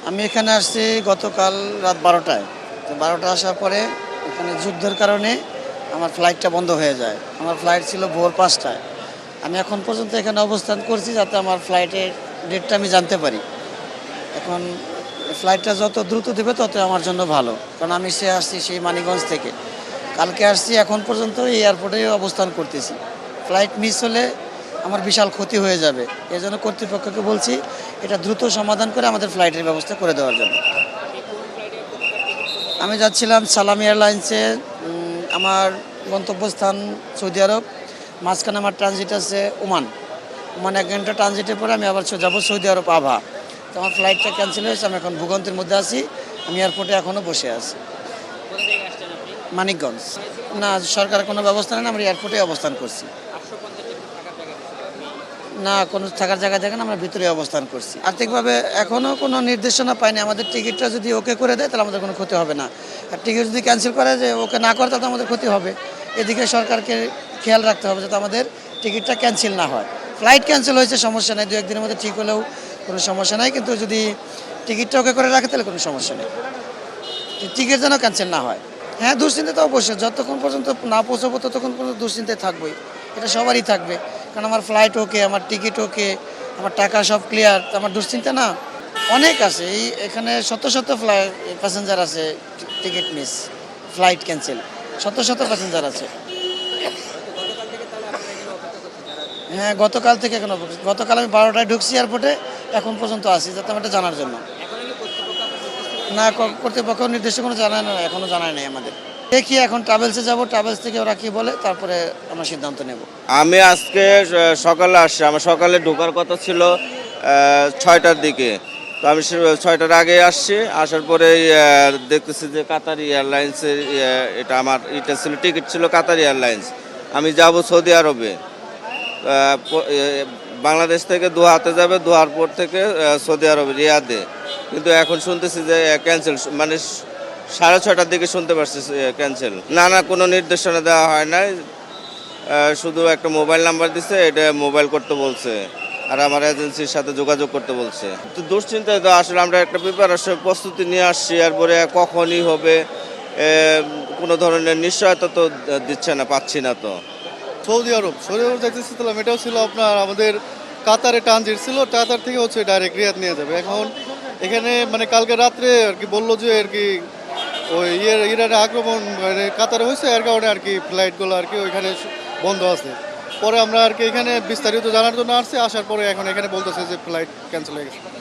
আমি এখানে আসছি গতকাল রাত 12টায়। তো 12টা আসার পরে এখানে যুদ্ধের কারণে আমার ফ্লাইটটা বন্ধ হয়ে যায়। আমার ফ্লাইট ছিল ভোর 5টায়। আমি এখন পর্যন্ত এখানে অবস্থান করছি যাতে আমার ফ্লাইটের ডেটটা আমি জানতে পারি। এখন ফ্লাইটটা যত দ্রুত দেবে তত আমার জন্য ভালো, কারণ আমি আসছি সেই মানিকগঞ্জ থেকে। কালকে আসছি, এখন পর্যন্ত এই এয়ারপোর্টে অবস্থান করতেছি। ফ্লাইট মিস হলে আমার বিশাল ক্ষতি হয়ে যাবে। এই জন্য কর্তৃপক্ষকে বলছি এটা দ্রুত সমাধান করে আমাদের ফ্লাইটের ব্যবস্থা করে দেওয়ার জন্য। আমি যাচ্ছিলাম সালাম এয়ারলাইন্সে। আমার গন্তব্যস্থান সৌদি আরব। মাঝখানে আমার ট্রানজিট আছে ওমান। ওমান 1 ঘন্টা ট্রানজিটের পরে আমি আবার যাব সৌদি আরব আভা। তো আমার ফ্লাইটটা ক্যান্সেল হয়েছে, আমি এখন ভূগন্তের মধ্যে আছি। আমি এয়ারপোর্টে এখনও বসে আছি। মানিকগঞ্জ। না, সরকার কোনো ব্যবস্থা নেই, আমরা এয়ারপোর্টে অবস্থান করছি। না, কোনো থাকার জায়গা দেখেন, আমরা ভিতরে অবস্থান করছি। আর্থিকভাবে এখনও কোনো নির্দেশনা পাইনি। আমাদের টিকিটটা যদি ওকে করে দেয় তাহলে আমাদের কোনো ক্ষতি হবে না, আর টিকিট যদি ক্যান্সেল করে যে ওকে না করে তাহলে আমাদের ক্ষতি হবে। এদিকে সরকারকে খেয়াল রাখতে হবে যাতে আমাদের টিকিটটা ক্যান্সেল না হয়। ফ্লাইট ক্যান্সেল হয়েছে সমস্যা নেই, 2-1 দিনের মধ্যে ঠিক হলেও কোনো সমস্যা নাই, কিন্তু যদি টিকিটটা ওকে করে রাখে তাহলে কোনো সমস্যা নেই। টিকিট যেন ক্যান্সেল না হয়। হ্যাঁ, দুশ্চিন্তা তো অবশ্যই, যতক্ষণ পর্যন্ত না পৌঁছাবো ততক্ষণ পর্যন্ত দুশ্চিন্তায় থাকবোই। এটা সবারই থাকবে, কারণ আমার ফ্লাইট ওকে, আমার টিকিট ওকে, আমার টাকা সব ক্লিয়ার। আমার দুশ্চিন্তা না অনেক আছে। এখানে শত শত প্যাসেঞ্জার আছে টিকিট মিস, ফ্লাইট ক্যান্সেল, শত শত প্যাসেঞ্জার আছে। হ্যাঁ, গতকাল থেকে গতকাল আমি 12টায় ঢুকছি এয়ারপোর্টে, এখন পর্যন্ত আছি যাতে আমি এটা জানার জন্য। না, কর্তৃপক্ষ নির্দিষ্ট কোনো জানায় না, এখনও জানায় নাই আমাদের। দেখি এখন ট্রাভেলসে যাব, ট্রাভেলস থেকে ওরা কি বলে তারপরে আমরা সিদ্ধান্ত নেব। আমি আজকে সকালে আসছি। আমার সকালে ঢোকার কথা ছিল 6টার দিকে। তো আমি 6টার আগে আসছি। আসার পরে দেখতেছি যে কাতার এয়ারলাইন্সের এটা ছিল, টিকিট ছিল কাতার এয়ারলাইন্স। আমি যাব সৌদি আরবে। বাংলাদেশ থেকে দোহাতে যাবে, দোহার পর থেকে সৌদি আরবে রিয়াদে। কিন্তু এখন শুনতেছি যে ক্যান্সেল, মানে 6:30টার দিকে শুনতে পারছি ক্যান্সেল। না না, কোনো নির্দেশনা দেওয়া হয় নাই। শুধু একটা মোবাইল নাম্বার দিছে, এটা মোবাইল করতে বলছে, আর আমার এজেন্সির সাথে যোগাযোগ করতে বলছে। তো দুশ্চিন্তায় তো আসলে আমরা একটা প্রিপারেশন প্রস্তুতি নিয়ে আসছি, এরপরে কখনই হবে কোনো ধরনের নিশ্চয়তা তো দিচ্ছে না, পাচ্ছি না। তো সৌদি আরব দেখতেছিলাম, এটাও ছিল আপনার আমাদের কাতারে ট্রানজিট ছিল, কাতার থেকে হচ্ছে ডাইরেক্ট রিয়াদ নিয়ে যাবে। এখন এখানে মানে কালকে রাত্রে আর কি বললো যে আর কি ওই ইরানে আক্রমণ মানে কাতারে হয়েছে, এর কারণে আর কি ফ্লাইটগুলো আর কি ওইখানে বন্ধ আছে। পরে আমরা আর কি এখানে বিস্তারিত জানার জন্য আসছি, আসার পরে এখন এখানে বলতেছে যে ফ্লাইট ক্যান্সেল হয়ে গেছে।